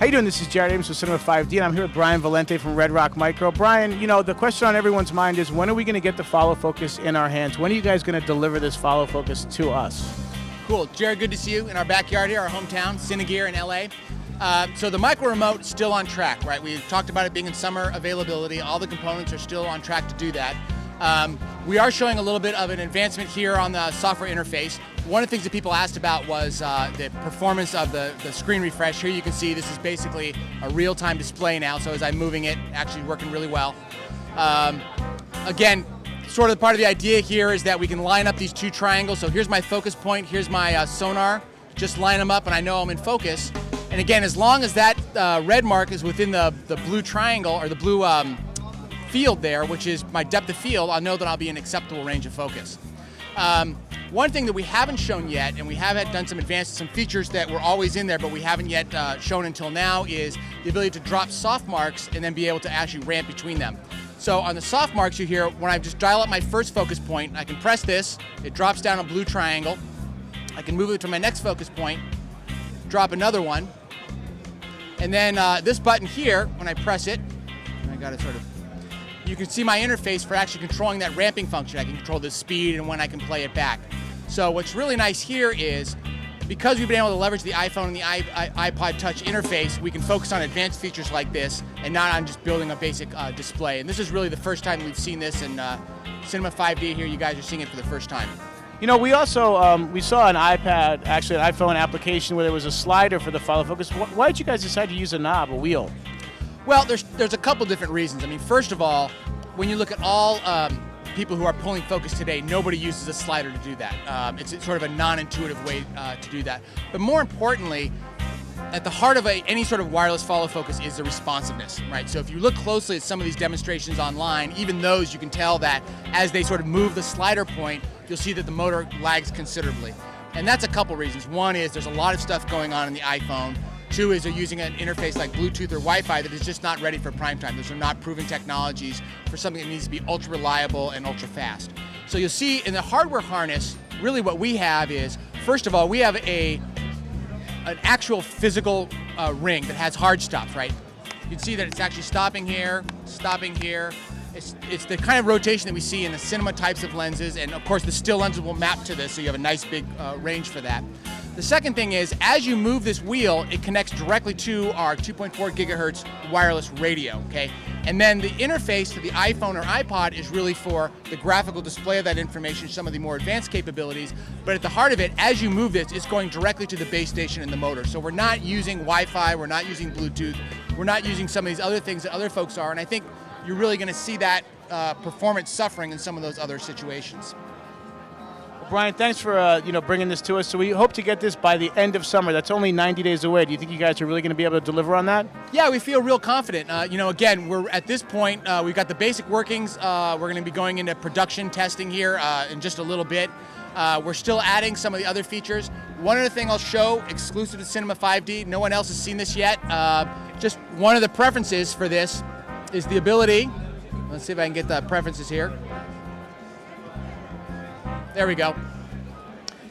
How you doing? This is Jared Ames with Cinema5D, and I'm here with Brian Valente from Red Rock Micro. Brian, you know, the question on everyone's mind is, when are we going to get the follow focus in our hands? When are you guys going to deliver this follow focus to us? Cool. Jared, good to see you in our backyard here, our hometown, Cine Gear in LA. So the micro remote is still on track, right? We talked about it being in summer availability. All the components are still on track to do that. We are showing a little bit of an advancement here on the software interface. One of the things that people asked about was the performance of the screen refresh. Here you can see this is basically a real-time display now, so as I'm moving it, actually working really well. Again, sort of part of the idea here is that we can line up these two triangles. So here's my focus point, here's my sonar. Just line them up and I know I'm in focus. And again, as long as that red mark is within the blue triangle, or the blue field there, which is my depth of field, I'll know that I'll be in acceptable range of focus. One thing that we haven't shown yet, and we have done some features that were always in there, but we haven't yet shown until now, is the ability to drop soft marks and then be able to actually ramp between them. So on the soft marks you hear, when I just dial up my first focus point, I can press this, it drops down a blue triangle. I can move it to my next focus point, drop another one, and then this button here, when I press it, I got to sort of, you can see my interface for actually controlling that ramping function. I can control the speed and when I can play it back. So what's really nice here is, because we've been able to leverage the iPhone and the iPod Touch interface, we can focus on advanced features like this and not on just building a basic display. And this is really the first time we've seen this in Cinema5D here. You guys are seeing it for the first time. You know, we also we saw an iPad, actually an iPhone application where there was a slider for the follow focus. Why did you guys decide to use a knob, a wheel? Well, there's a couple different reasons. I mean, first of all, when you look at all people who are pulling focus today, nobody uses a slider to do that. It's sort of a non-intuitive way to do that. But more importantly, at the heart of any sort of wireless follow focus is the responsiveness, right? So if you look closely at some of these demonstrations online, even those, you can tell that as they sort of move the slider point, you'll see that the motor lags considerably. And that's a couple reasons. One is there's a lot of stuff going on in the iPhone. Two is they're using an interface like Bluetooth or Wi-Fi that is just not ready for prime time. Those are not proven technologies for something that needs to be ultra reliable and ultra fast. So you'll see in the hardware harness, really what we have is, first of all, we have an actual physical ring that has hard stops, right? You can see that it's actually stopping here, stopping here. It's the kind of rotation that we see in the cinema types of lenses, and of course the still lenses will map to this, so you have a nice big range for that. The second thing is, as you move this wheel, it connects directly to our 2.4 gigahertz wireless radio, okay? And then the interface to the iPhone or iPod is really for the graphical display of that information, some of the more advanced capabilities, but at the heart of it, as you move this, it's going directly to the base station and the motor. So we're not using Wi-Fi, we're not using Bluetooth, we're not using some of these other things that other folks are, and I think you're really gonna see that performance suffering in some of those other situations. Brian, thanks for bringing this to us. So we hope to get this by the end of summer. That's only 90 days away. Do you think you guys are really going to be able to deliver on that? Yeah, we feel real confident. Again, we're at this point, we've got the basic workings. We're going to be going into production testing here in just a little bit. We're still adding some of the other features. One other thing I'll show, exclusive to Cinema5D, no one else has seen this yet. Just one of the preferences for this is the ability, let's see if I can get the preferences here. There we go.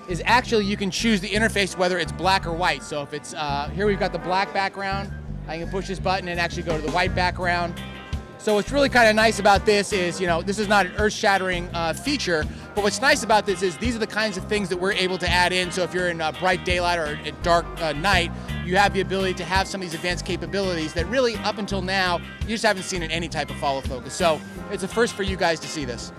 Is actually you can choose the interface whether it's black or white. So if it's, here we've got the black background, I can push this button and actually go to the white background. So what's really kind of nice about this is, this is not an earth-shattering feature, but what's nice about this is these are the kinds of things that we're able to add in. So if you're in bright daylight or a dark night, you have the ability to have some of these advanced capabilities that really, up until now, you just haven't seen in any type of follow focus. So it's a first for you guys to see this.